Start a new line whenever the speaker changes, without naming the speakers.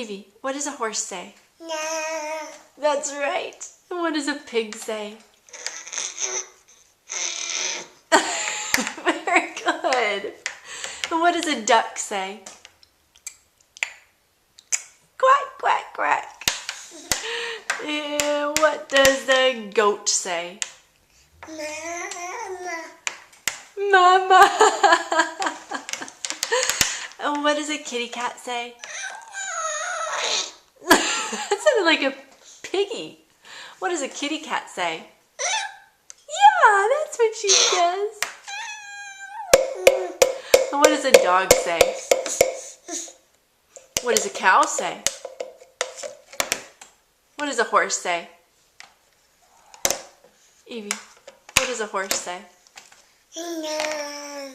Evie, what does a horse say?
No.
That's right. And what does a pig say? Very good. And what does a duck say? Quack, quack, quack. And what does the goat say?
Mama.
Mama. And what does a kitty cat say? That sounded like a piggy. What does a kitty cat say? Yeah, that's what she says. And what does a dog say? What does a cow say? What does a horse say? Evie, what does a horse say?
No.